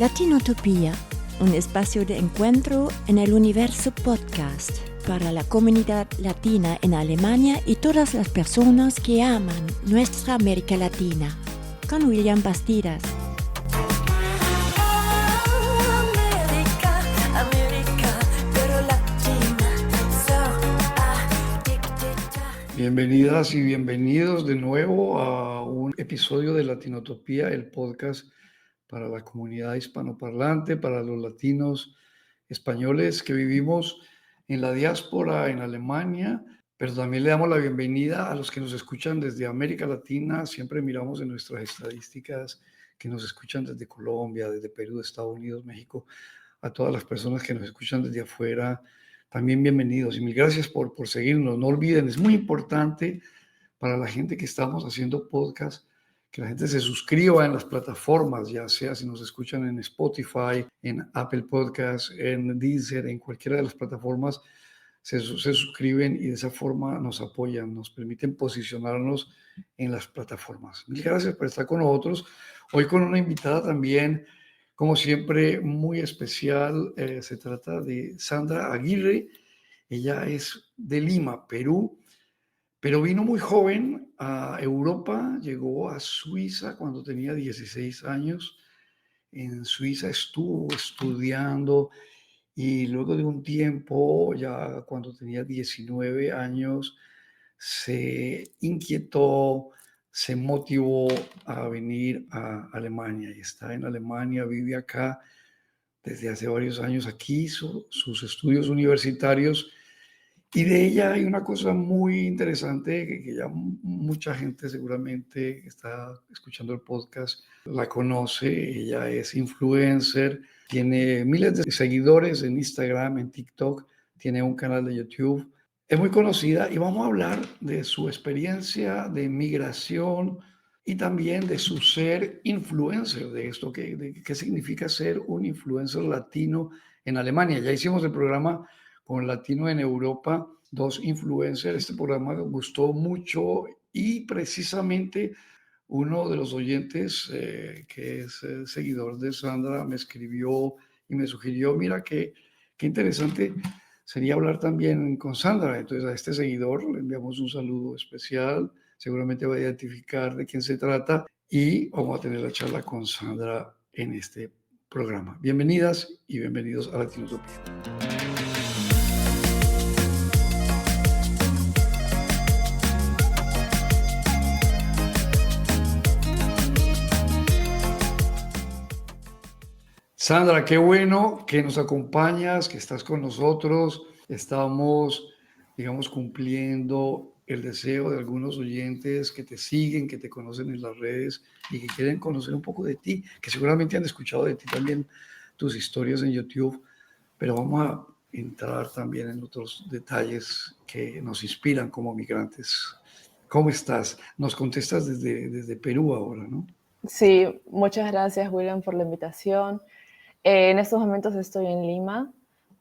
Latinotopía, un espacio de encuentro en el universo podcast para la comunidad latina en Alemania y todas las personas que aman nuestra América Latina. Con William Bastidas. Bienvenidas y bienvenidos de nuevo a un episodio de Latinotopía, el podcast para la comunidad hispanoparlante, para los latinos españoles que vivimos en la diáspora en Alemania, pero también le damos la bienvenida a los que nos escuchan desde América Latina. Siempre miramos en nuestras estadísticas que nos escuchan desde Colombia, desde Perú, Estados Unidos, México, a todas las personas que nos escuchan desde afuera. También bienvenidos y mil gracias por seguirnos. No olviden, es muy importante para la gente que estamos haciendo podcast que la gente se suscriba en las plataformas, ya sea si nos escuchan en Spotify, en Apple Podcasts, en Deezer, en cualquiera de las plataformas, se suscriben y de esa forma nos apoyan, nos permiten posicionarnos en las plataformas. Mil gracias por estar con nosotros. Hoy con una invitada también, como siempre, muy especial. Se trata de Sandra Aguirre. Ella es de Lima, Perú, pero vino muy joven a Europa, llegó a Suiza cuando tenía 16 años. En Suiza estuvo estudiando y luego de un tiempo, ya cuando tenía 19 años, se inquietó, se motivó a venir a Alemania y está en Alemania, vive acá desde hace varios años. Aquí hizo sus estudios universitarios y de ella hay una cosa muy interesante que ya mucha gente seguramente que está escuchando el podcast la conoce. Ella es influencer, tiene miles de seguidores en Instagram, en TikTok, tiene un canal de YouTube. Es muy conocida y vamos a hablar de su experiencia de migración y también de su ser influencer, de esto, de qué significa ser un influencer latino en Alemania. Ya hicimos el programa con Latino en Europa, 2 influencers. Este programa gustó mucho y precisamente uno de los oyentes, que es seguidor de Sandra, me escribió y me sugirió, mira, qué interesante sería hablar también con Sandra. Entonces a este seguidor le enviamos un saludo especial, seguramente va a identificar de quién se trata y vamos a tener la charla con Sandra en este programa. Bienvenidas y bienvenidos a Latinotopía. Sandra, qué bueno que nos acompañas, que estás con nosotros. Estamos, digamos, cumpliendo el deseo de algunos oyentes que te siguen, que te conocen en las redes y que quieren conocer un poco de ti, que seguramente han escuchado de ti también tus historias en YouTube, pero vamos a entrar también en otros detalles que nos inspiran como migrantes. ¿Cómo estás? Nos contestas desde Perú ahora, ¿no? Sí, muchas gracias, William, por la invitación. En estos momentos estoy en Lima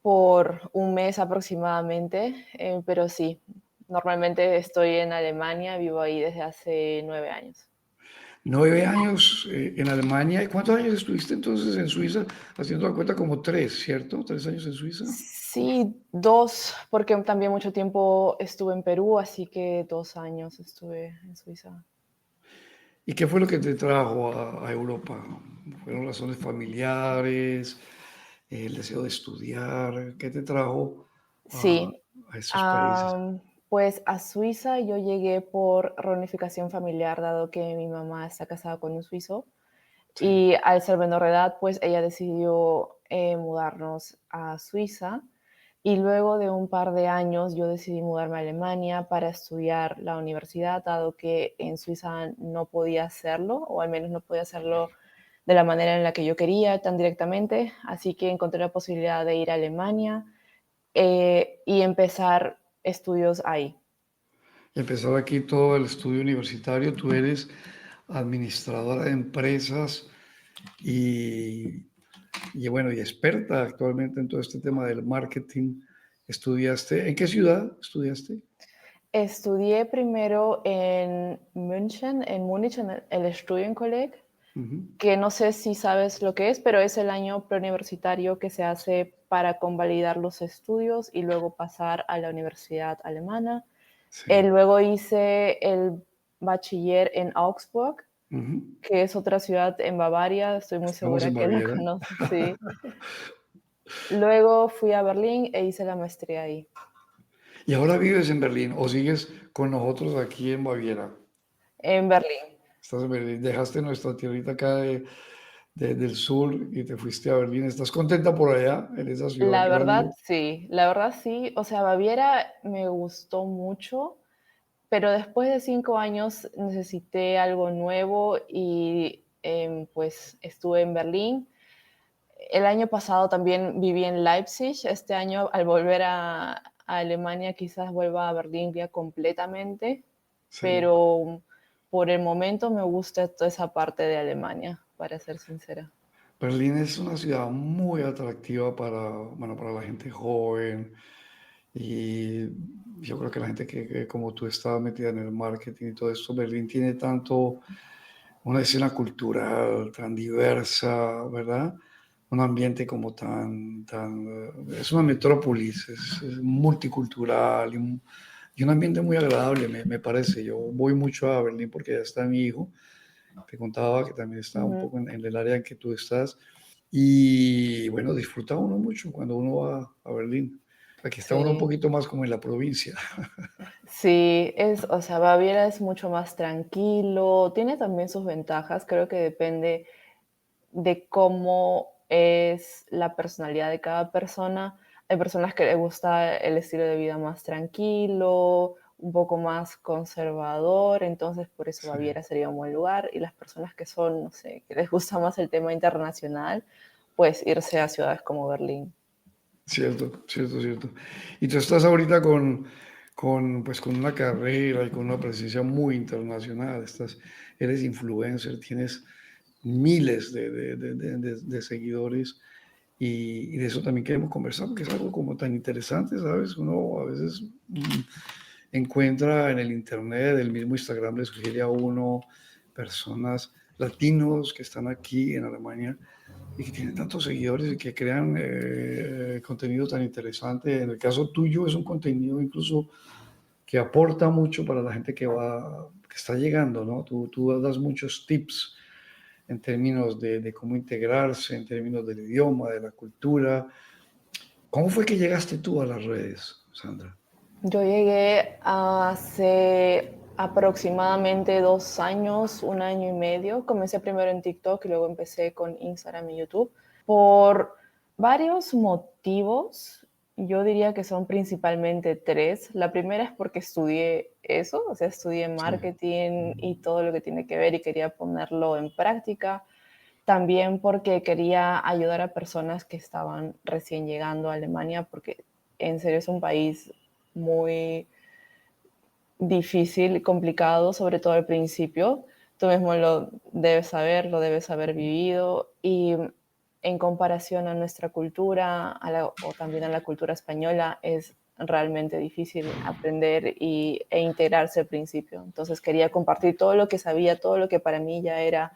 por un mes aproximadamente, pero sí, normalmente estoy en Alemania, vivo ahí desde hace 9 años. 9 años en Alemania. ¿Y cuántos años estuviste entonces en Suiza? Haciendo la cuenta como 3, ¿cierto? 3 años en Suiza. Sí, 2, porque también mucho tiempo estuve en Perú, así que 2 años estuve en Suiza. ¿Y qué fue lo que te trajo a Europa? ¿Fueron razones familiares, el deseo de estudiar? ¿Qué te trajo a, Sí, a esos países? pues a Suiza yo llegué por reunificación familiar, dado que mi mamá está casada con un suizo. Sí. Y al ser menor de edad, pues ella decidió mudarnos a Suiza. Y luego de un par de años yo decidí mudarme a Alemania para estudiar la universidad, dado que en Suiza no podía hacerlo, o al menos no podía hacerlo de la manera en la que yo quería, tan directamente. Así que encontré la posibilidad de ir a Alemania y empezar estudios ahí. Y empezar aquí todo el estudio universitario. Tú eres administradora de empresas y, y bueno, y experta actualmente en todo este tema del marketing. ¿Estudiaste? ¿En qué ciudad estudiaste? Estudié primero en München, en Múnich, en el Studienkolleg. que no sé si sabes lo que es, pero es el año preuniversitario que se hace para convalidar los estudios y luego pasar a la universidad alemana. Sí. Luego hice el bachiller en Augsburg, Ujú. que es otra ciudad en Bavaria, estoy muy Estamos segura en que la Baviera. conoces, sí. Luego fui a Berlín e hice la maestría ahí. ¿Y ahora vives en Berlín o sigues con nosotros aquí en Baviera? En Berlín. Estás en Berlín, dejaste nuestra tierrita acá del sur y te fuiste a Berlín. ¿Estás contenta por allá, en esa ciudad grande? La verdad sí, o sea, Baviera me gustó mucho, pero después de 5 años necesité algo nuevo y pues estuve en Berlín. El año pasado también viví en Leipzig. Este año, al volver a Alemania, quizás vuelva a Berlín ya completamente, Sí. pero por el momento me gusta toda esa parte de Alemania, para ser sincera. Berlín es una ciudad muy atractiva para, bueno, para la gente joven y yo creo que la gente que como tú estaba metida en el marketing y todo esto, Berlín tiene tanto una escena cultural tan diversa, ¿verdad? Un ambiente como es una metrópolis, es multicultural y un ambiente muy agradable, me parece. Yo voy mucho a Berlín porque ya está mi hijo, te contaba que también está un Ujú. poco en el área en que tú estás. Y bueno, disfruta uno mucho cuando uno va a Berlín. Aquí está uno un Sí, poquito más como en la provincia. sí, o sea, Baviera es mucho más tranquilo, tiene también sus ventajas, creo que depende de cómo es la personalidad de cada persona. Hay personas que les gusta el estilo de vida más tranquilo, un poco más conservador, entonces por eso Sí, Baviera sería un buen lugar. Y las personas que son, no sé, que les gusta más el tema internacional, pues irse a ciudades como Berlín. cierto, cierto, cierto. Y tú estás ahorita pues, con una carrera y con una presencia muy internacional. Eres influencer, tienes miles de seguidores y de eso también queremos conversar porque es algo como tan interesante, ¿sabes? Uno a veces encuentra en el internet, el mismo Instagram le sugiere a uno personas latinos que están aquí en Alemania y que tienen tantos seguidores y que crean contenido tan interesante. En el caso tuyo es un contenido incluso que aporta mucho para la gente que está llegando, ¿no? Tú das muchos tips en términos de cómo integrarse, en términos del idioma, de la cultura. ¿Cómo fue que llegaste tú a las redes, Sandra? Yo llegué hace aproximadamente 2 años, 1 año y medio. Comencé primero en TikTok y luego empecé con Instagram y YouTube. Por varios motivos, yo diría que son principalmente tres. La primera es porque estudié eso, o sea, estudié Sí, marketing y todo lo que tiene que ver y quería ponerlo en práctica. También porque quería ayudar a personas que estaban recién llegando a Alemania, porque en serio es un país muy difícil y complicado, sobre todo al principio. Tú mismo lo debes haber vivido y en comparación a nuestra cultura o también a la cultura española es realmente difícil aprender e integrarse al principio. Entonces quería compartir todo lo que sabía, todo lo que para mí ya era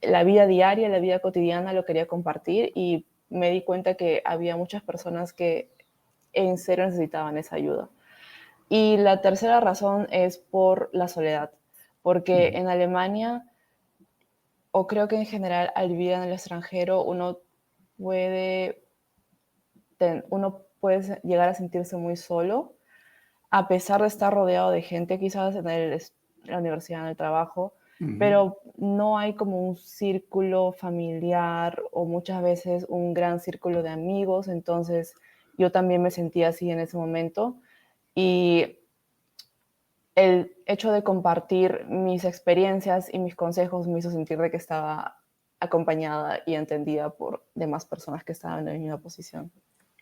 la vida diaria, la vida cotidiana, lo quería compartir y me di cuenta que había muchas personas que en serio necesitaban esa ayuda. Y la tercera razón es por la soledad, porque ujú, en Alemania, o creo que en general al vivir en el extranjero, puede, uno puede llegar a sentirse muy solo, a pesar de estar rodeado de gente, quizás la universidad, en el trabajo, ujú. pero no hay como un círculo familiar o muchas veces un gran círculo de amigos, entonces yo también me sentía así en ese momento y el hecho de compartir mis experiencias y mis consejos me hizo sentir de que estaba acompañada y entendida por demás personas que estaban en la misma posición.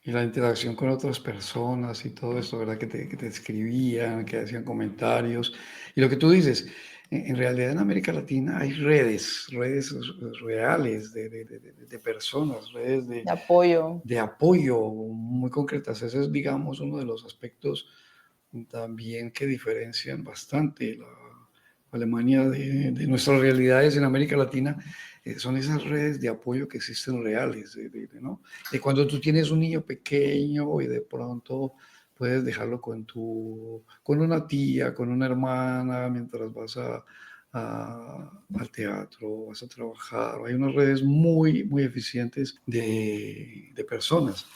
Y la interacción con otras personas y todo esto, ¿verdad? Que te escribían, que hacían comentarios. Y lo que tú dices, en realidad en América Latina hay redes reales de personas, redes De apoyo. de apoyo muy concretas. Ese es, digamos, uno de los aspectos también que diferencian bastante Alemania, de nuestras realidades en América Latina, son esas redes de apoyo que existen reales, ¿no? De cuando tú tienes un niño pequeño y de pronto puedes dejarlo con una tía, con una hermana, mientras vas al teatro, vas a trabajar. Hay unas redes muy, muy eficientes de personas.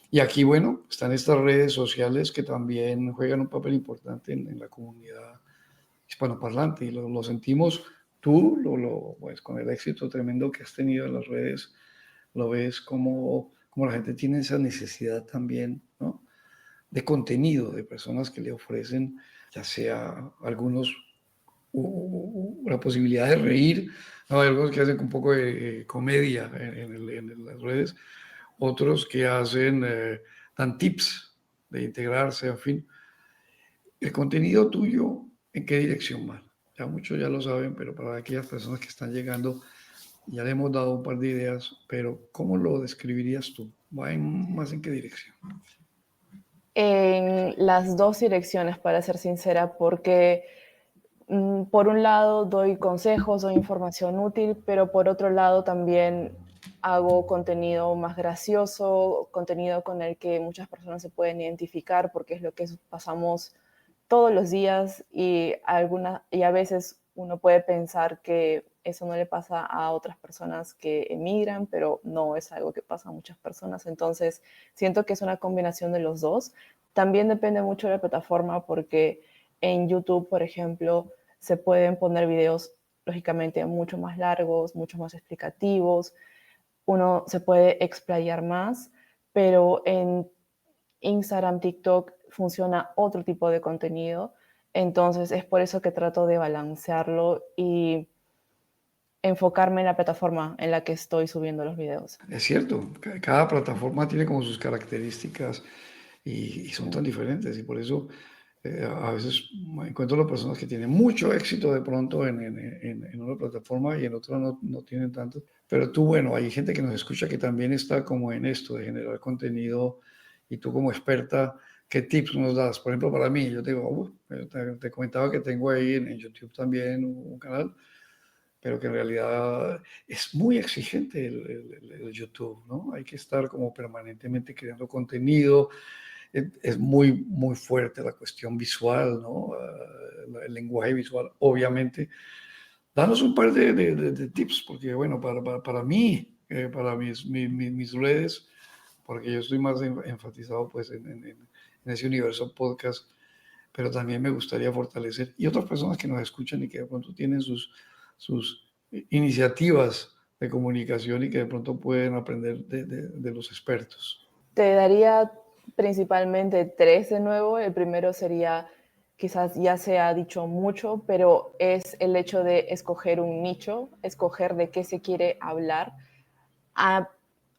Y aquí, bueno, están estas redes sociales que también juegan un papel importante en la comunidad hispanoparlante y lo sentimos tú, pues, con el éxito tremendo que has tenido en las redes, lo ves como la gente tiene esa necesidad también, ¿no? De contenido, de personas que le ofrecen, ya sea algunos la posibilidad de reír, ¿no? Hay algunos que hacen un poco de comedia en las redes, otros que dan tips de integrarse, en fin. El contenido tuyo, ¿en qué dirección va? Ya muchos ya lo saben, pero para aquellas personas que están llegando, ya le hemos dado un par de ideas, pero ¿cómo lo describirías tú? ¿Más en qué dirección? En las dos direcciones, para ser sincera, porque por un lado doy consejos, doy información útil, pero por otro lado también hago contenido más gracioso, contenido con el que muchas personas se pueden identificar porque es lo que pasamos todos los días y a veces uno puede pensar que eso no le pasa a otras personas que emigran, pero no es algo que pasa a muchas personas. Entonces, siento que es una combinación de los dos. También depende mucho de la plataforma porque en YouTube, por ejemplo, se pueden poner videos lógicamente mucho más largos, mucho más explicativos. Uno se puede explayar más, pero en Instagram, TikTok funciona otro tipo de contenido. Entonces es por eso que trato de balancearlo y enfocarme en la plataforma en la que estoy subiendo los videos. Es cierto, cada plataforma tiene como sus características y son tan diferentes y por eso a veces encuentro las personas que tienen mucho éxito de pronto en una plataforma y en otra no tienen tanto. Pero tú, bueno, hay gente que nos escucha que también está como en esto de generar contenido y tú como experta, ¿qué tips nos das? Por ejemplo, para mí, yo te digo, te comentaba que tengo ahí en YouTube también un canal, pero que en realidad es muy exigente el YouTube, ¿no? Hay que estar como permanentemente creando contenido, es muy, muy fuerte la cuestión visual, ¿no? El lenguaje visual, obviamente. Danos un par de tips, porque bueno, para mí, para mis redes, porque yo estoy más enfatizado pues en ese universo podcast, pero también me gustaría fortalecer, y otras personas que nos escuchan y que de pronto tienen sus iniciativas de comunicación y que de pronto pueden aprender de los expertos. Te daría principalmente tres de nuevo. El primero sería, quizás ya se ha dicho mucho, pero es el hecho de escoger un nicho, escoger de qué se quiere hablar, a,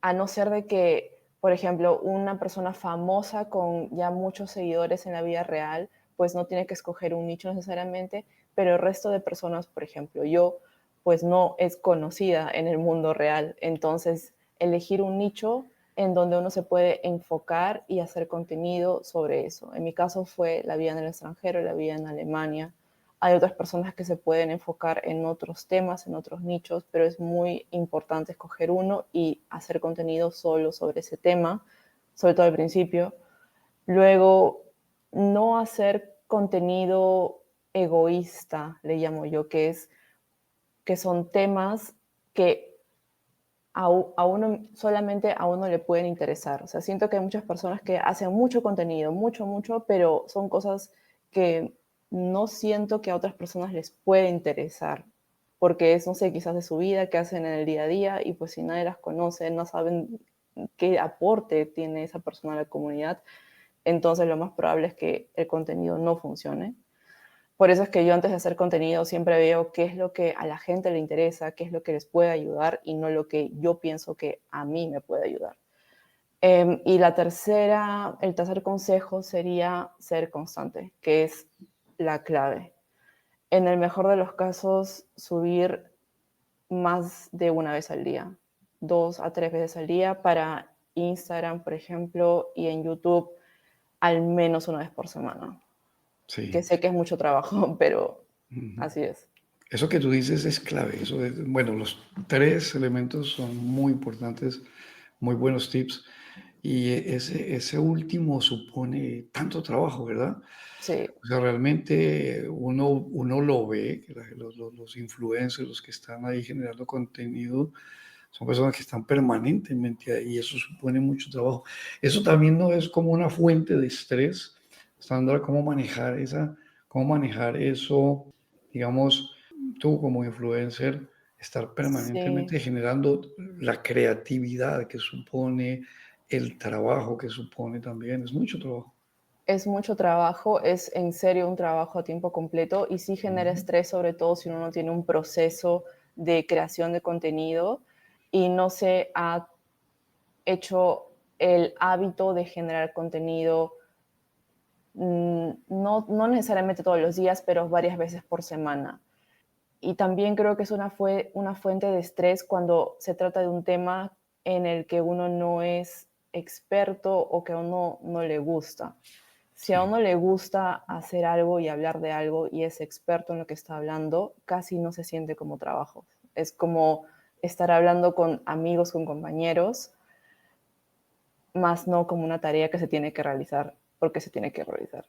a no ser de que, por ejemplo, una persona famosa con ya muchos seguidores en la vida real, pues no tiene que escoger un nicho necesariamente, pero el resto de personas, por ejemplo, yo, pues no es conocida en el mundo real. Entonces, elegir un nicho en donde uno se puede enfocar y hacer contenido sobre eso. En mi caso fue la vida en el extranjero, la vida en Alemania. Hay otras personas que se pueden enfocar en otros temas, en otros nichos, pero es muy importante escoger uno y hacer contenido solo sobre ese tema, sobre todo al principio. Luego, no hacer contenido egoísta, le llamo yo, que son temas que a uno, solamente a uno le pueden interesar. O sea, siento que hay muchas personas que hacen mucho contenido, mucho, pero son cosas que no siento que a otras personas les puede interesar, porque es, no sé, quizás de su vida, qué hacen en el día a día, y pues si nadie las conoce, no saben qué aporte tiene esa persona a la comunidad, entonces lo más probable es que el contenido no funcione. Por eso es que yo antes de hacer contenido siempre veo qué es lo que a la gente le interesa, qué es lo que les puede ayudar y no lo que yo pienso que a mí me puede ayudar. Y el tercer consejo sería ser constante, que es la clave. En el mejor de los casos, subir más de una vez al día, 2 a 3 veces al día para Instagram, por ejemplo, y en YouTube al menos una vez por semana. Que Sí. sé que es mucho trabajo, pero Ujú. así es. Eso que tú dices es clave. Bueno, los tres elementos son muy importantes, muy buenos tips. Y ese último supone tanto trabajo, ¿verdad? Sí, O sea, realmente uno lo ve, que los influencers, los que están ahí generando contenido, son personas que están permanentemente ahí y eso supone mucho trabajo. Eso también no es como una fuente de estrés, Sandra, cómo manejar eso, digamos, tú como influencer, estar sí. permanentemente generando la creatividad que supone, el trabajo que supone también, es mucho trabajo. Es mucho trabajo, es en serio un trabajo a tiempo completo y sí genera Ujú. estrés, sobre todo si uno no tiene un proceso de creación de contenido y no se ha hecho el hábito de generar contenido, no necesariamente todos los días, pero varias veces por semana. Y también creo que es una fuente de estrés cuando se trata de un tema en el que uno no es experto o que a uno no le gusta. Si a Sí, uno le gusta hacer algo y hablar de algo y es experto en lo que está hablando, casi no se siente como trabajo. Es como estar hablando con amigos, con compañeros, más no como una tarea que se tiene que realizar porque se tiene que realizar.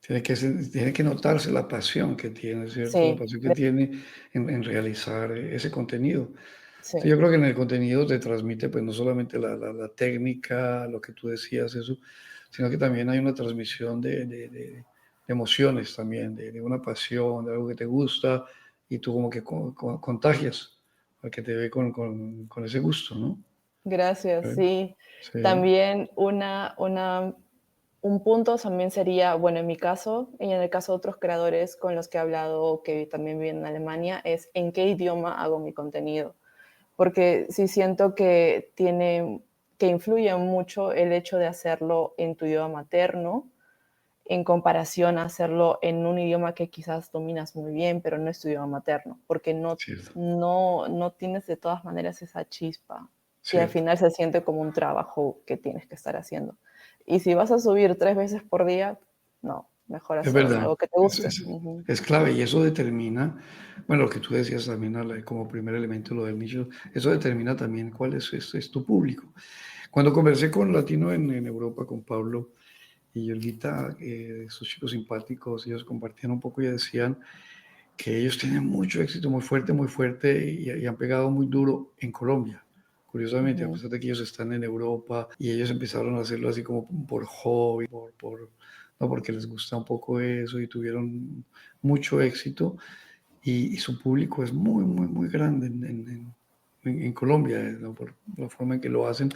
tiene que notarse la pasión que tiene, ¿cierto? La Sí, pasión que tiene en realizar ese contenido. sí, Sí, yo creo que en el contenido te transmite, pues, no solamente la técnica, lo que tú decías, eso, sino que también hay una transmisión de emociones también, de una pasión, de algo que te gusta, y tú como que contagias al que te ve con ese gusto, ¿no? gracias, Eh, sí. Sí, También un punto también sería, bueno, en mi caso y en el caso de otros creadores con los que he hablado que también viven en Alemania, es en qué idioma hago mi contenido. Porque sí siento que influye mucho el hecho de hacerlo en tu idioma materno, en comparación a hacerlo en un idioma que quizás dominas muy bien, pero no es tu idioma materno, porque cierto, no tienes de todas maneras esa chispa y al cierto. final se siente como un trabajo que tienes que estar haciendo. Y si vas a subir 3 veces por día, no, mejor Es hacerlo en verdad, algo que te es, guste. es- Ujú, es clave y eso determina, bueno, lo que tú decías también como primer elemento, lo del nicho, eso determina también cuál es tu público. Cuando conversé con Latino en Europa, con Pablo y Yolguita, esos chicos simpáticos, ellos compartían un poco y decían que ellos tienen mucho éxito, muy fuerte y han pegado muy duro en Colombia. Curiosamente, a ujú. pesar de que ellos están en Europa y ellos empezaron a hacerlo así como por hobby, no porque les gusta un poco eso y tuvieron mucho éxito y su público es muy grande en Colombia, ¿no? Por la forma en que lo hacen.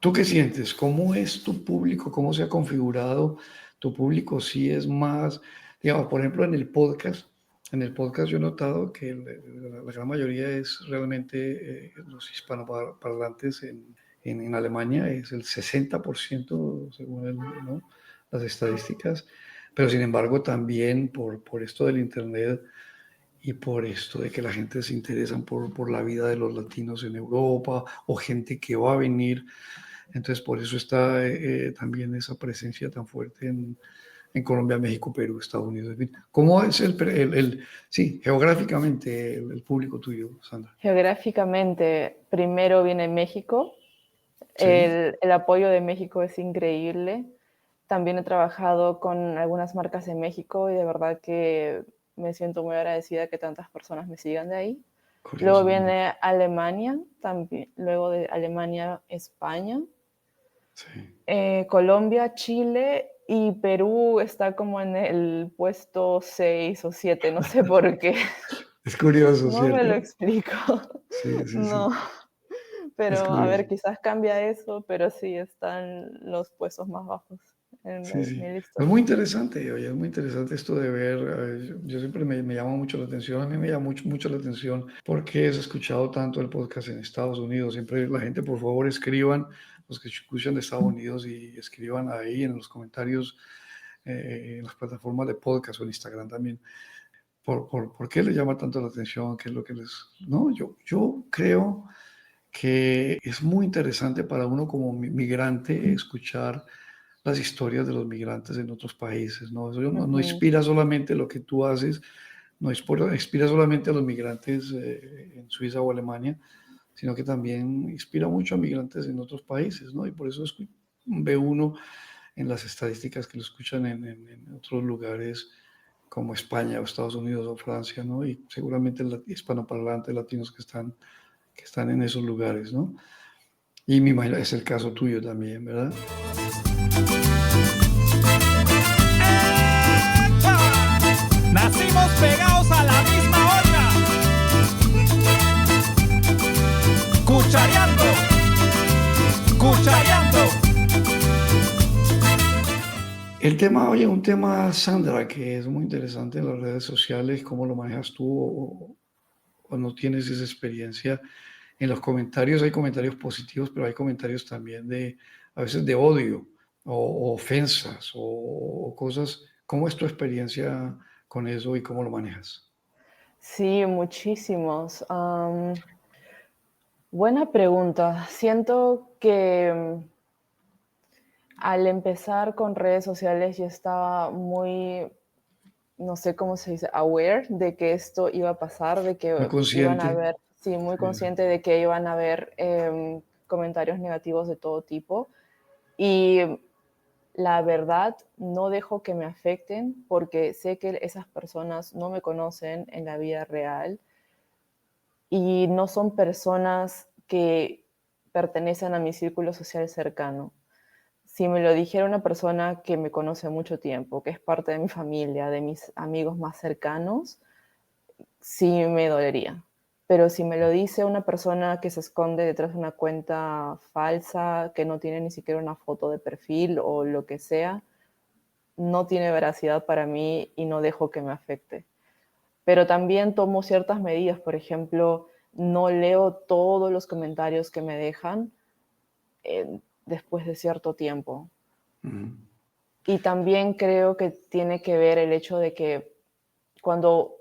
¿Tú qué sientes? ¿Cómo es tu público? ¿Cómo se ha configurado tu público? Si es más, digamos, por ejemplo, en el podcast yo he notado que la gran mayoría es realmente los hispanoparlantes en Alemania, es el 60% según ¿no? las estadísticas, pero sin embargo también por esto del Internet y por esto de que la gente se interesa por la vida de los latinos en Europa o gente que va a venir, entonces, por eso está también esa presencia tan fuerte en Colombia, México, Perú, Estados Unidos. En fin. ¿Cómo es sí, geográficamente el público tuyo, Sandra? Geográficamente, primero viene México. Sí, El apoyo de México es increíble. También he trabajado con algunas marcas en México y de verdad que me siento muy agradecida que tantas personas me sigan de ahí. Luego curiosamente. viene Alemania, también, luego de Alemania, España, Sí. Colombia, Chile y Perú está como en el puesto 6 o 7, no sé por qué, Es curioso, no me lo ¿cierto? explico, Sí, sí, no, sí. Es pero a ver, curioso. quizás cambia eso, pero sí están los puestos más bajos en Sí, sí. mi lista. Es muy interesante, oye, es muy interesante esto de ver, yo siempre me llama mucho la atención, a mí me llama mucho la atención porque he escuchado tanto el podcast en Estados Unidos, siempre la gente por favor escriban, los que escuchan de Estados Unidos y escriban ahí en los comentarios, en las plataformas de podcast o en Instagram también, por qué les llama tanto la atención, qué es lo que les... No, yo creo que es muy interesante para uno como migrante escuchar las historias de los migrantes en otros países, ¿no? Eso no Ujú, inspira solamente lo que tú haces, no inspira solamente a los migrantes en Suiza o Alemania, sino que también inspira mucho a migrantes en otros países, ¿no? Y por eso ve uno en las estadísticas que lo escuchan en otros lugares como España o Estados Unidos o Francia, ¿no? Y seguramente hispanoparlantes latinos que están en esos lugares, ¿no? Y me imagino es el caso tuyo también, ¿verdad? ¡Epa! Nacimos pegados a la misma olla, cuchareando, cuchareando. El tema, oye, un tema, Sandra, que es muy interesante en las redes sociales, ¿cómo lo manejas tú o no tienes esa experiencia? En los comentarios hay comentarios positivos, pero hay comentarios también a veces de odio o ofensas o cosas. ¿Cómo es tu experiencia con eso y cómo lo manejas? Sí, muchísimos. Buena pregunta. Siento que al empezar con redes sociales yo estaba muy, no sé cómo se dice, aware de que esto iba a pasar, de Muy que iban a consciente. haber, sí, muy Sí. consciente de que iban a haber comentarios negativos de todo tipo. Y la verdad, no dejo que me afecten porque sé que esas personas no me conocen en la vida real y no son personas que pertenecen a mi círculo social cercano. Si me lo dijera una persona que me conoce mucho tiempo, que es parte de mi familia, de mis amigos más cercanos, sí me dolería. Pero si me lo dice una persona que se esconde detrás de una cuenta falsa, que no tiene ni siquiera una foto de perfil o lo que sea, no tiene veracidad para mí y no dejo que me afecte. Pero también tomo ciertas medidas, por ejemplo, no leo todos los comentarios que me dejan después de cierto tiempo. Ujú. Y también creo que tiene que ver el hecho de que cuando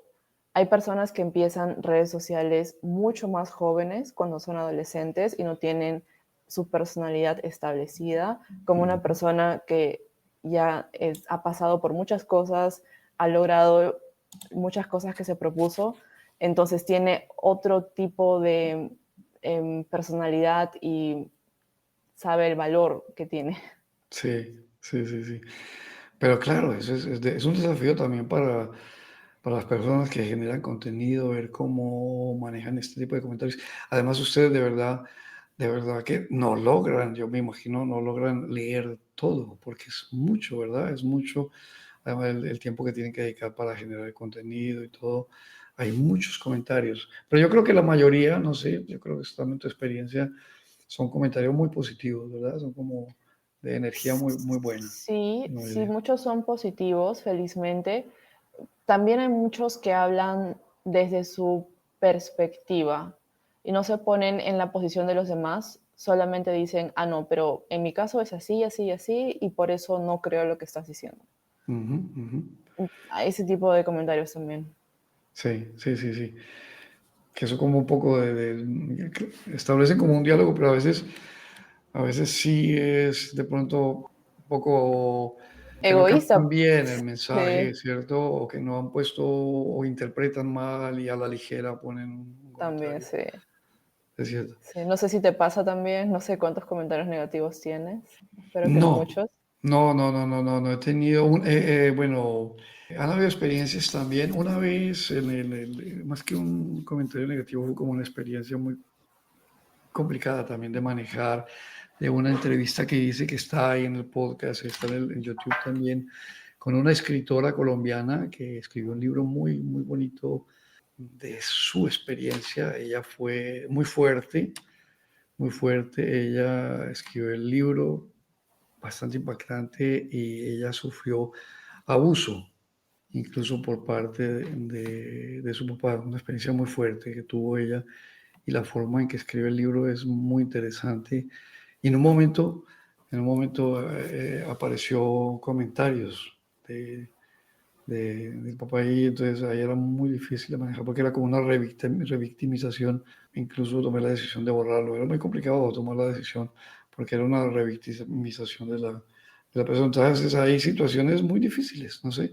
hay personas que empiezan redes sociales mucho más jóvenes, cuando son adolescentes y no tienen su personalidad establecida, como una persona que ya ha pasado por muchas cosas, ha logrado muchas cosas que se propuso, entonces tiene otro tipo de personalidad y sabe el valor que tiene. Sí, sí, sí, sí. Pero claro, eso es un desafío también para las personas que generan contenido, ver cómo manejan este tipo de comentarios. Además, ustedes de verdad que no logran, yo me imagino, no logran leer todo, porque es mucho, ¿verdad? Es mucho, además, el tiempo que tienen que dedicar para generar el contenido y todo. Hay muchos comentarios, pero yo creo que la mayoría, no sé, yo creo que es también tu experiencia, son comentarios muy positivos, ¿verdad? Son como de energía muy, muy buena, Sí, la sí, mayoría. muchos son positivos, felizmente. También hay muchos que hablan desde su perspectiva y no se ponen en la posición de los demás, solamente dicen, ah, no, pero en mi caso es así, así, así, y por eso no creo lo que estás diciendo. Ujú, ujú. A ese tipo de comentarios también. Sí, sí, sí, sí. Que eso como un poco que establecen como un diálogo, pero a veces sí es de pronto un poco que no captan Egoísta, bien el sí, mensaje, ¿cierto? O que no han puesto o interpretan mal y a la ligera ponen un también, comentario. sí. Es cierto. Sí, no sé si te pasa también, no sé cuántos comentarios negativos tienes, espero que no No, muchos. no he tenido bueno, han habido experiencias también. Una vez, más que un comentario negativo, fue como una experiencia muy complicada también de manejar, de una entrevista que hice que está ahí en el podcast, está en YouTube también, con una escritora colombiana que escribió un libro muy, muy bonito de su experiencia. Ella fue muy fuerte, muy fuerte. Ella escribió el libro bastante impactante y ella sufrió abuso, incluso por parte de su papá, una experiencia muy fuerte que tuvo ella y la forma en que escribe el libro es muy interesante. Y en un momento apareció comentarios del papá y entonces ahí era muy difícil de manejar porque era como una revictimización. Incluso tomé la decisión de borrarlo. Era muy complicado tomar la decisión porque era una revictimización de la persona. Entonces hay situaciones muy difíciles, no sé.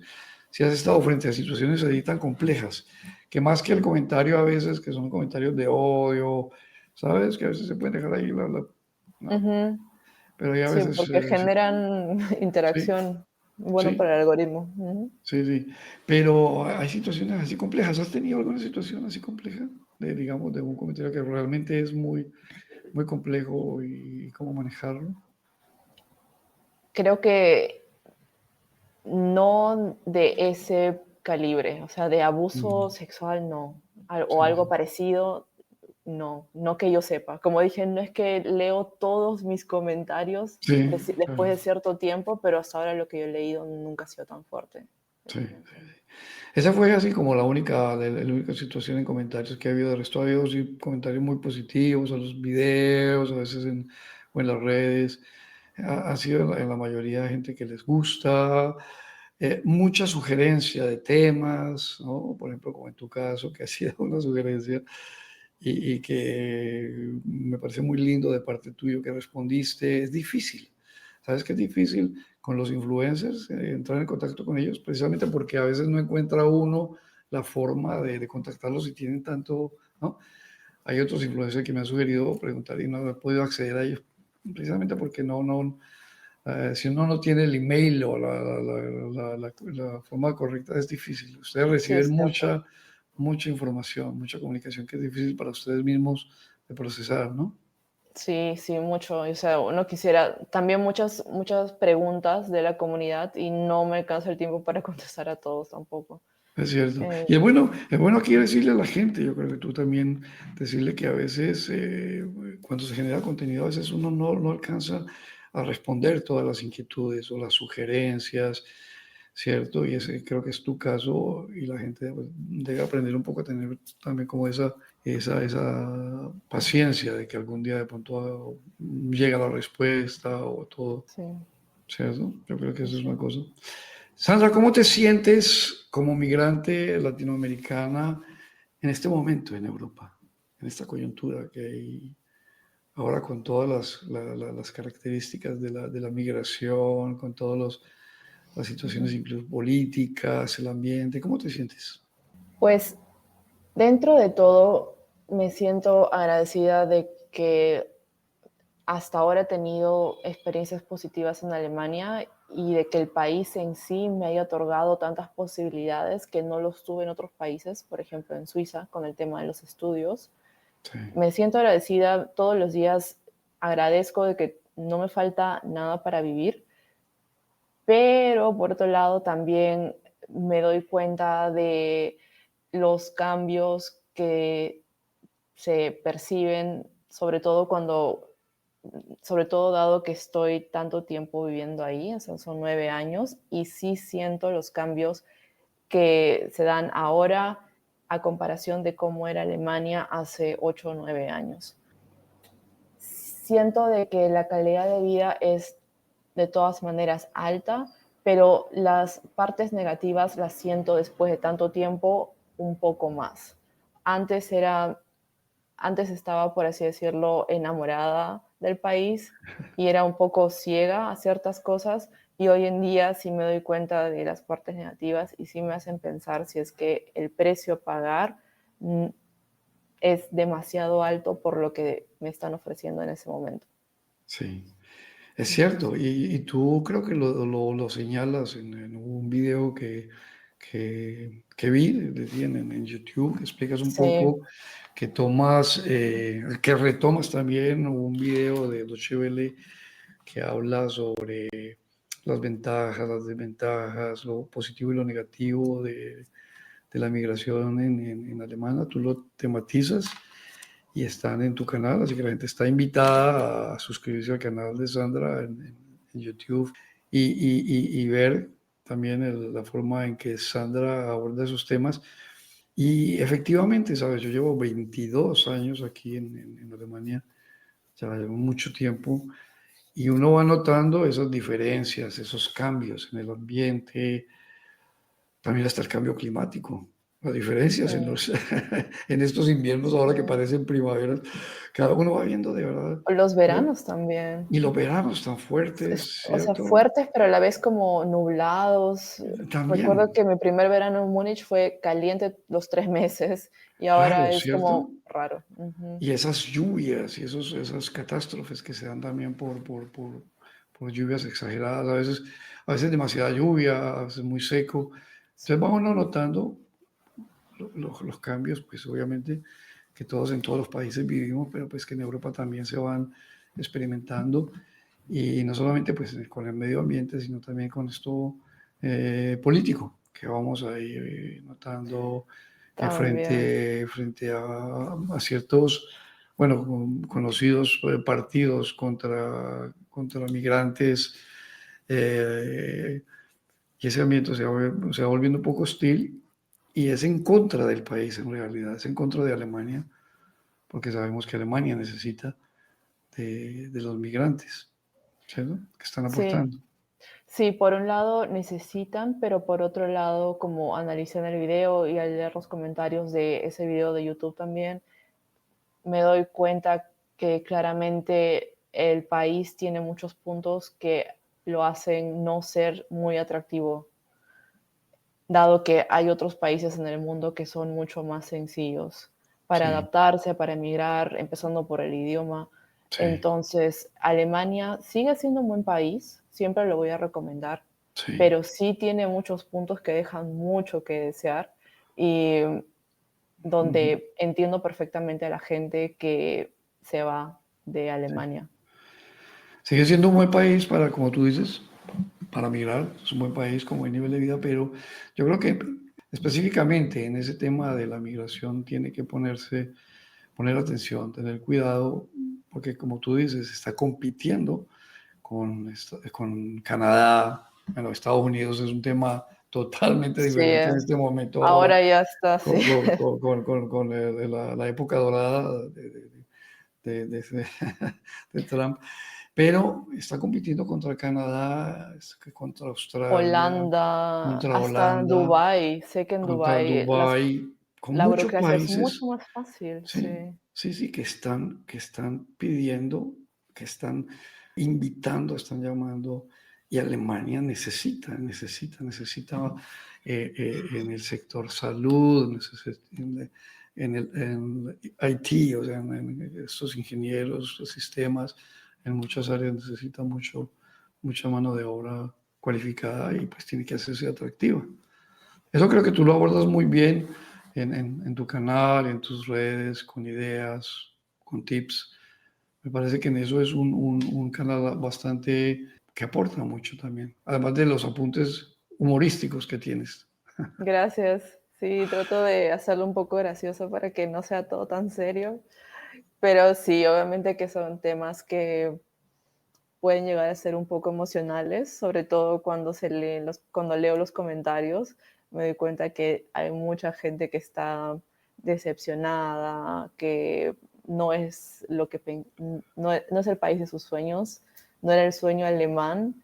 si has estado frente a situaciones así tan complejas, que más que el comentario a veces, que son comentarios de odio, ¿sabes? Que a veces se pueden dejar ahí ¿no? Ujú. Pero hay a Sí, veces, porque sí, generan sí, interacción, bueno sí, para el algoritmo. Ujú. sí, sí. Pero hay situaciones así complejas. ¿Has tenido alguna situación así compleja? De, digamos, de un comentario que realmente es muy, muy complejo y cómo manejarlo. Creo que no de ese calibre, o sea, de abuso Ujú. sexual no, o Sí, algo sí, parecido, no, no que yo sepa. Como dije, no es que leo todos mis comentarios sí, después claro, de cierto tiempo, pero hasta ahora lo que yo he leído nunca ha sido tan fuerte. sí, sí, sí. Esa fue así como la única situación en comentarios que ha habido. De resto ha habido sí, comentarios muy positivos a los videos, a veces o en las redes. Ha sido en la mayoría de gente que les gusta. Mucha sugerencia de temas, ¿no? Por ejemplo, como en tu caso, que ha sido una sugerencia y que me parece muy lindo de parte tuyo que respondiste. Es difícil. ¿Sabes qué es difícil con los influencers? Entrar en contacto con ellos, precisamente porque a veces no encuentra uno la forma de contactarlos si tienen tanto, ¿no? Hay otros influencers que me han sugerido preguntar y no he podido acceder a ellos, precisamente porque si uno no tiene el email o la forma correcta, es difícil. Ustedes Sí, es reciben cierto. mucha información, mucha comunicación que es difícil para ustedes mismos de procesar, ¿no? Sí, sí, mucho. O sea, uno quisiera también muchas preguntas de la comunidad y no me alcanza el tiempo para contestar a todos tampoco. Es cierto. Eh, Y es bueno aquí decirle a la gente, yo creo que tú también, decirle que a veces cuando se genera contenido, a veces uno no alcanza a responder todas las inquietudes o las sugerencias, ¿cierto? Y ese creo que es tu caso y la gente pues, debe aprender un poco a tener también como esa paciencia de que algún día de pronto llega la respuesta o todo, sí, ¿cierto? Yo creo que eso es sí. una cosa. Sandra, ¿cómo te sientes como migrante latinoamericana en este momento en Europa, en esta coyuntura que hay ahora con todas las características de la migración, con todas las situaciones Ujú. incluso políticas, el ambiente? ¿Cómo te sientes? Pues dentro de todo me siento agradecida de que hasta ahora he tenido experiencias positivas en Alemania y de que el país en sí me haya otorgado tantas posibilidades que no los tuve en otros países, por ejemplo en Suiza, con el tema de los estudios. Sí, Me siento agradecida todos los días, agradezco de que no me falta nada para vivir, pero por otro lado también me doy cuenta de los cambios que se perciben, sobre todo dado que estoy tanto tiempo viviendo ahí, o sea, son 9 años, y sí siento los cambios que se dan ahora a comparación de cómo era Alemania hace 8 o 9 años. Siento de que la calidad de vida es de todas maneras alta, pero las partes negativas las siento después de tanto tiempo un poco más. Antes era Antes estaba, por así decirlo, enamorada del país y era un poco ciega a ciertas cosas, y hoy en día sí me doy cuenta de las partes negativas y sí me hacen pensar si es que el precio a pagar mm, es demasiado alto por lo que me están ofreciendo en ese momento. sí. Es cierto, y tú creo que lo señalas en un video que vi de ti en YouTube, que explicas un Sí, poco, que retomas también un video de Deutsche Welle que habla sobre las ventajas, las desventajas, lo positivo y lo negativo de la migración en Alemania. Tú lo tematizas y están en tu canal, así que la gente está invitada a suscribirse al canal de Sandra en YouTube y ver también la forma en que Sandra aborda esos temas. Y efectivamente, sabes, yo llevo 22 años aquí en Alemania, ya llevo mucho tiempo, y uno va notando esas diferencias, esos cambios en el ambiente, también hasta el cambio climático. las diferencias en, Sí. en estos inviernos ahora que Sí. parecen primaveras. Cada uno va viendo de verdad. Los eh, veranos también. Y los veranos tan fuertes, O sea, ¿cierto? fuertes, pero a la vez como nublados. Recuerdo También, que mi primer verano en Múnich fue caliente los 3 meses y claro, ahora es ¿cierto? como raro. Ujú. Y esas lluvias y esas catástrofes que se dan también por lluvias exageradas, a veces demasiada lluvia, a veces muy seco. Entonces vamos uno notando los cambios, pues obviamente que todos en todos los países vivimos, pero pues que en Europa también se van experimentando y no solamente pues con el medio ambiente, sino también con esto político que vamos ahí notando También. frente a ciertos, bueno, conocidos partidos contra migrantes, eh, y ese ambiente se va volviendo un poco hostil y es en contra del país en realidad, es en contra de Alemania, porque sabemos que Alemania necesita de los migrantes, ¿cierto? Que están Sí, aportando. sí, por un lado necesitan, pero por otro lado, como analicé en el video y al leer los comentarios de ese video de YouTube también, me doy cuenta que claramente el país tiene muchos puntos que lo hacen no ser muy atractivo, dado que hay otros países en el mundo que son mucho más sencillos para Sí, adaptarse, para emigrar, empezando por el idioma. sí, Entonces, Alemania sigue siendo un buen país, siempre lo voy a recomendar, sí. pero sí tiene muchos puntos que dejan mucho que desear y Ujú. donde entiendo perfectamente a la gente que se va de Sí. Alemania. Sigue siendo un buen país para, como tú dices, para migrar, es un buen país con buen nivel de vida, pero yo creo que específicamente en ese tema de la migración tiene que poner atención, tener cuidado, porque como tú dices, está compitiendo con Canadá. Bueno, Estados Unidos es un tema totalmente Sí, diferente en este momento ahora, ahora ya está, sí. con la época dorada de de Trump, pero está compitiendo contra Canadá, contra Australia, Holanda, contra hasta Holanda, Dubái. Sé que en contra Dubái Dubái, con la muchos burocracia es mucho países, más fácil, sí, sí. sí, sí, que están pidiendo, que están invitando, están llamando, y Alemania necesita en el sector salud, en IT, o sea, en estos ingenieros, los sistemas, en muchas áreas necesita mucha mano de obra cualificada y pues tiene que hacerse atractiva. Eso creo que tú lo abordas muy bien en tu canal, en tus redes, con ideas, con tips. Me parece que en eso es un canal bastante que aporta mucho también, además de los apuntes humorísticos que tienes. Gracias. Sí, trato de hacerlo un poco gracioso para que no sea todo tan serio, pero sí, obviamente que son temas que pueden llegar a ser un poco emocionales, sobre todo cuando leo los comentarios, me doy cuenta que hay mucha gente que está decepcionada, que no es lo que no es el país de sus sueños, no era el sueño alemán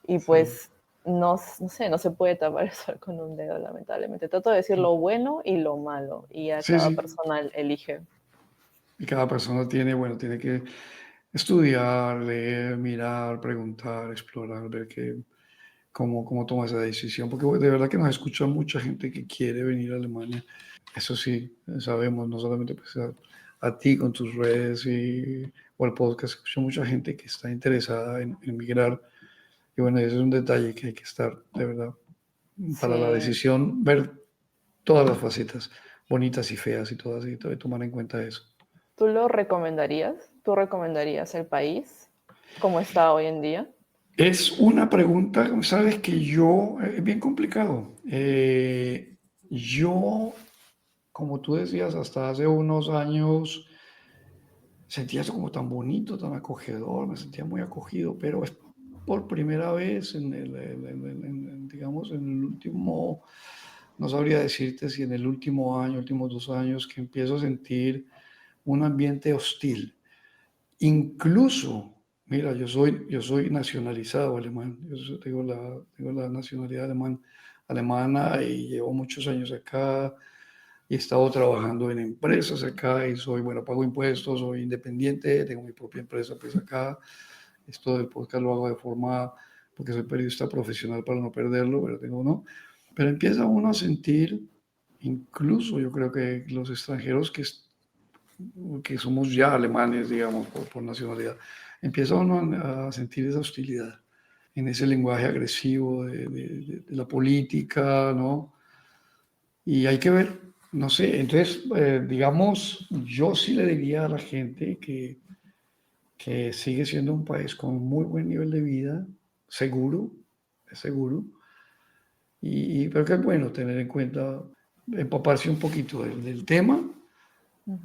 y Sí, pues no sé, no se puede tapar el sol con un dedo, lamentablemente. Trato de decir lo bueno y lo malo y a sí, cada sí. persona elige. Y cada persona tiene que estudiar, leer, mirar, preguntar, explorar, ver cómo toma esa decisión, porque de verdad que nos escucha mucha gente que quiere venir a Alemania. Eso sí, sabemos, no solamente pues, a ti con tus redes o el podcast, escucha mucha gente que está interesada en migrar. Y bueno, ese es un detalle que hay que estar, de verdad, para la Sí. decisión, ver todas las facetas, bonitas y feas y todas, y tomar en cuenta eso. ¿Tú lo recomendarías? ¿Tú recomendarías el país como está hoy en día? Es una pregunta, sabes que es bien complicado. Yo, como tú decías, hasta hace unos años sentía eso como tan bonito, tan acogedor, me sentía muy acogido, pero es por primera vez digamos, en el último, no sabría decirte si en el último año, últimos 2 años, que empiezo a sentir un ambiente hostil. Incluso, mira, yo soy nacionalizado alemán, tengo la nacionalidad alemana y llevo muchos años acá, y he estado trabajando en empresas acá y soy, bueno, pago impuestos, soy independiente, tengo mi propia empresa pues acá. Esto del podcast lo hago de forma, porque soy periodista profesional para no perderlo, pero tengo uno. Pero empieza uno a sentir, incluso yo creo que los extranjeros que somos ya alemanes, digamos, por nacionalidad, empieza uno a sentir esa hostilidad en ese lenguaje agresivo de la política, ¿no? Y hay que ver, no sé, entonces, digamos, yo sí le diría a la gente que sigue siendo un país con muy buen nivel de vida, seguro, es seguro, pero que es bueno tener en cuenta, empaparse un poquito del tema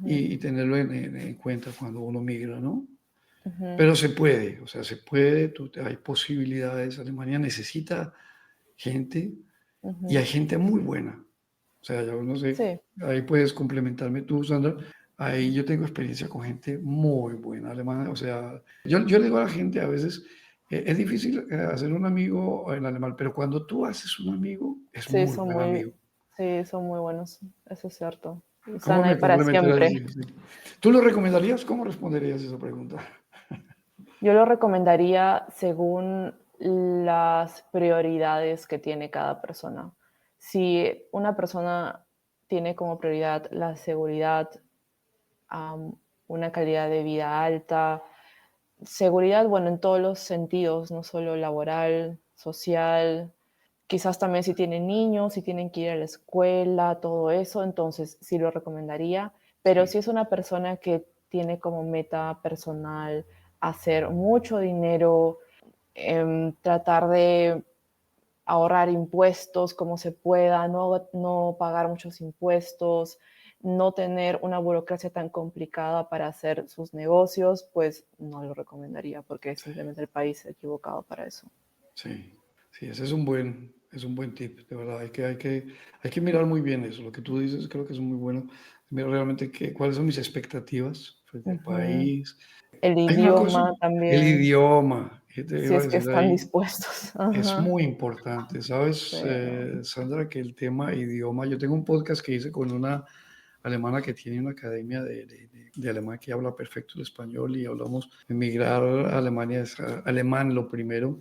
y tenerlo en cuenta cuando uno migra, ¿no? Pero se puede, o sea, se puede, hay posibilidades. Alemania necesita gente y hay gente muy buena. O sea, yo no sé, Sí, ahí puedes complementarme tú, Sandra. Ahí yo tengo experiencia con gente muy buena alemana. O sea, yo le digo a la gente a veces, es difícil hacer un amigo en alemán, pero cuando tú haces un amigo, es sí, muy buen amigo. son muy buenos, eso es cierto. ¿Cómo Están ahí me para complementarías? siempre. Sí. ¿Tú lo recomendarías? ¿Cómo responderías esa pregunta? Yo lo recomendaría según las prioridades que tiene cada persona. Si una persona tiene como prioridad la seguridad, una calidad de vida alta, seguridad, bueno, en todos los sentidos, no solo laboral, social, quizás también si tienen niños, si tienen que ir a la escuela, todo eso, entonces sí lo recomendaría. Pero Sí, si es una persona que tiene como meta personal hacer mucho dinero, tratar de ahorrar impuestos como se pueda, no pagar muchos impuestos, no tener una burocracia tan complicada para hacer sus negocios, pues no lo recomendaría porque es simplemente el país equivocado para eso. sí, sí, ese es un buen tip, de verdad. Hay que mirar muy bien eso. Lo que tú dices creo que es muy bueno. Mirar realmente cuáles son mis expectativas frente al Ujú. país. El Hay una cosa, idioma el también, idioma, ¿qué te si iba a es que decir están ahí? dispuestos. Es Ajá. muy importante, Sí. ¿sabes, Sandra? Que el tema idioma, yo tengo un podcast que hice con una alemana que tiene una academia de alemán que habla perfecto el español y hablamos, emigrar a Alemania es alemán lo primero,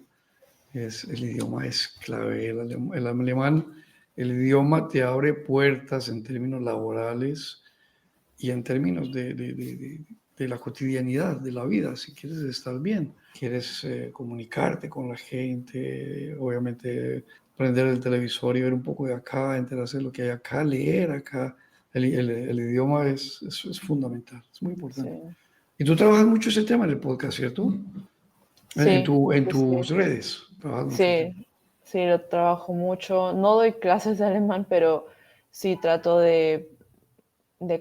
el idioma es clave, el alemán, el idioma te abre puertas en términos laborales y en términos de la cotidianidad, de la vida, si quieres estar bien, quieres comunicarte con la gente, obviamente prender el televisor y ver un poco de acá, enterarse de lo que hay acá, leer acá. El idioma es fundamental, es muy Sí, importante. Y tú trabajas mucho ese tema en el podcast, ¿cierto? sí, En sí, sí. tus redes, trabajas mucho el tema. Sí, sí, lo trabajo mucho. No doy clases de alemán, pero sí trato de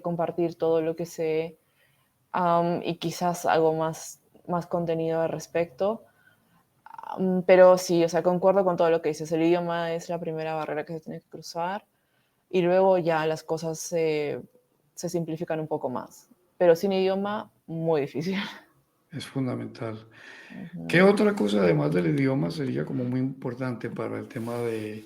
compartir todo lo que sé, y quizás algo más contenido al respecto. Pero sí, o sea, concuerdo con todo lo que dices. El idioma es la primera barrera que se tiene que cruzar y luego ya las cosas se simplifican un poco más. Pero sin idioma, muy difícil. Es fundamental. ¿Qué Ujú. otra cosa además del idioma sería como muy importante para el tema de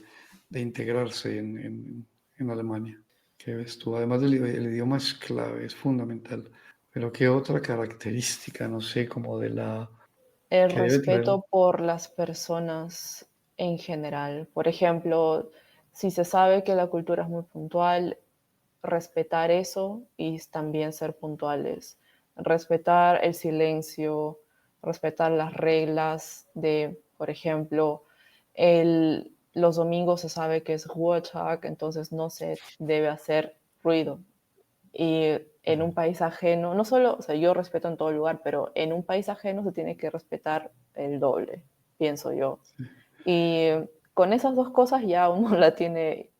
integrarse en Alemania? ¿Qué ves tú? Además el idioma es clave, es fundamental. Pero ¿qué otra característica, no sé, como de la El que debe tener? respeto por las personas en general. Por ejemplo, si se sabe que la cultura es muy puntual, respetar eso y también ser puntuales. Respetar el silencio, respetar las reglas de, por ejemplo, los domingos se sabe que es Ruhetag, entonces no se debe hacer ruido. Y en un país ajeno, no solo, o sea, yo respeto en todo lugar, pero en un país ajeno se tiene que respetar el doble, pienso yo. Y con esas dos cosas ya uno la tiene,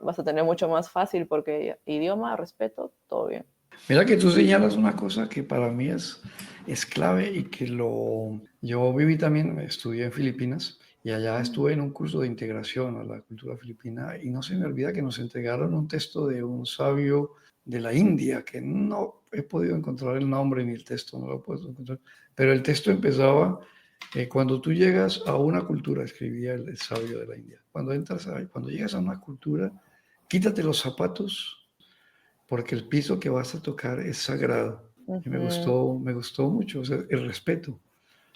vas a tener mucho más fácil porque idioma, respeto, todo bien. Mira que tú señalas una cosa que para mí es clave y que yo viví también, estudié en Filipinas y allá estuve en un curso de integración a la cultura filipina y no se me olvida que nos entregaron un texto de un sabio de la India, que no he podido encontrar el nombre ni el texto, no lo puedo encontrar, pero el texto empezaba, cuando tú llegas a una cultura, escribía el sabio de la India, cuando llegas a una cultura, quítate los zapatos porque el piso que vas a tocar es sagrado. Y Ujú, me gustó mucho, o sea, el respeto.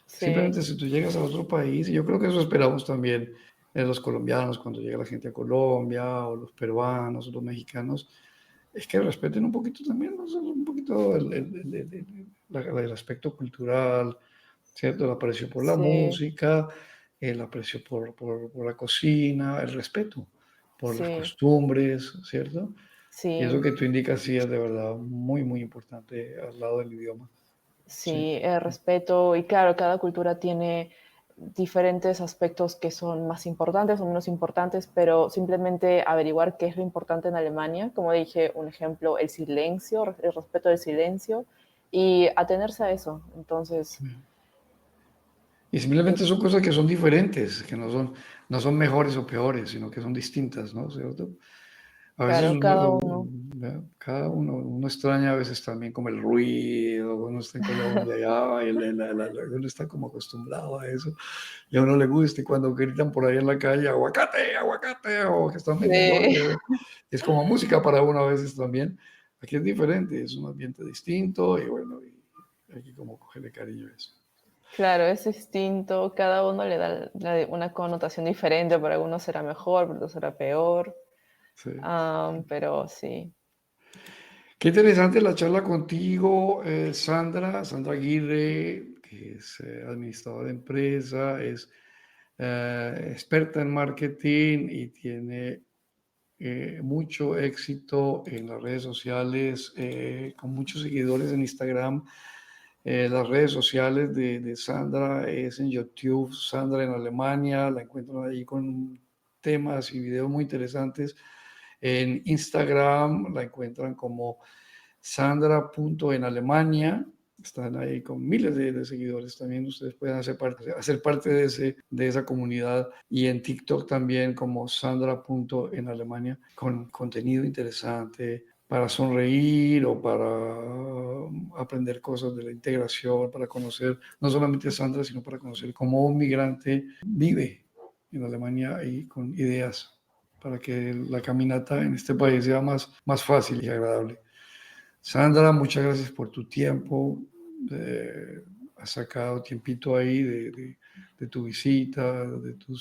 sí, Simplemente si tú llegas a otro país, y yo creo que eso esperamos también en los colombianos cuando llega la gente a Colombia, o los peruanos, o los mexicanos, es que respeten un poquito también, ¿no? Solo un poquito el aspecto cultural, ¿cierto? El aprecio por la sí, música, el aprecio por la cocina, el respeto por las sí, costumbres, ¿cierto? Y eso sí. que tú indicas sí es de verdad muy, muy importante al lado del idioma. Sí, Sí, el respeto y claro, cada cultura tiene diferentes aspectos que son más importantes o menos importantes, pero simplemente averiguar qué es lo importante en Alemania, como dije, un ejemplo, el silencio, el respeto del silencio y atenerse a eso. Entonces, sí. Y yo, simplemente son cosas que son diferentes, que no son mejores o peores, sino que son distintas, ¿no? ¿Cierto? A veces claro, cada uno, ¿verdad? Cada uno extraña a veces también como el ruido, uno está en Colombia, y uno está como acostumbrado a eso, y a uno le gusta, y cuando gritan por ahí en la calle, aguacate, aguacate, o que están vendiendo sí, algo, es como música para uno a veces también. Aquí es diferente, es un ambiente distinto, y bueno, y hay que como cogerle cariño a eso. claro, es distinto, cada uno le da una connotación diferente, para algunos será mejor, para otros será peor, Sí. pero sí. Qué interesante la charla contigo, Sandra Aguirre, que es administradora de empresa, es experta en marketing y tiene mucho éxito en las redes sociales, con muchos seguidores en Instagram. Las redes sociales de Sandra es en YouTube, Sandra en Alemania, la encuentran ahí con temas y videos muy interesantes. En Instagram la encuentran como Sandra.enalemania. Están ahí con miles de seguidores también. Ustedes pueden hacer parte de esa comunidad. Y en TikTok también como Sandra.enalemania, con contenido interesante para sonreír o para aprender cosas de la integración, para conocer no solamente a Sandra, sino para conocer cómo un migrante vive en Alemania y con ideas para que la caminata en este país sea más fácil y agradable. Sandra, muchas gracias por tu tiempo. Has sacado tiempito ahí de tu visita, de tu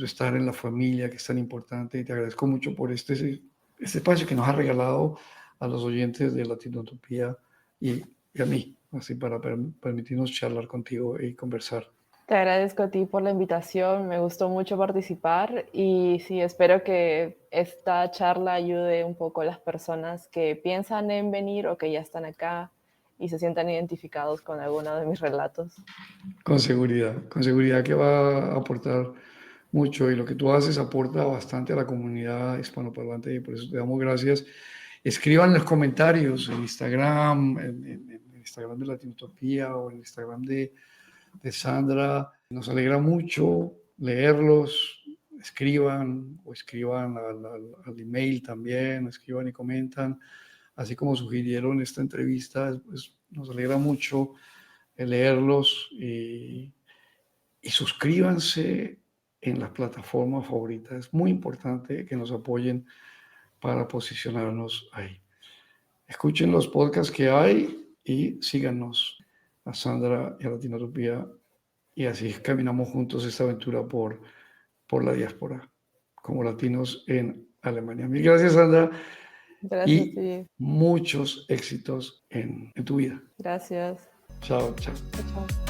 estar en la familia, que es tan importante. Y te agradezco mucho por este espacio que nos ha regalado a los oyentes de Latinotopía y a mí, así para permitirnos charlar contigo y conversar. Te agradezco a ti por la invitación, me gustó mucho participar y sí, espero que esta charla ayude un poco a las personas que piensan en venir o que ya están acá y se sientan identificados con alguno de mis relatos. Con seguridad que va a aportar mucho y lo que tú haces aporta bastante a la comunidad hispanoparlante y por eso te damos gracias. Escriban en los comentarios en Instagram, en Instagram de Latinotopía o en Instagram de Sandra. Nos alegra mucho leerlos. Escriban o escriban al email también, escriban y comentan, así como sugirieron esta entrevista, pues nos alegra mucho leerlos y suscríbanse en las plataformas favoritas. Es muy importante que nos apoyen para posicionarnos ahí. Escuchen los podcasts que hay y síganos a Sandra y a Latinotopía y así caminamos juntos esta aventura por la diáspora como latinos en Alemania. Mil gracias, Sandra, Gracias a y ti, muchos éxitos en tu vida. gracias. Chao, chao. Chao, chao.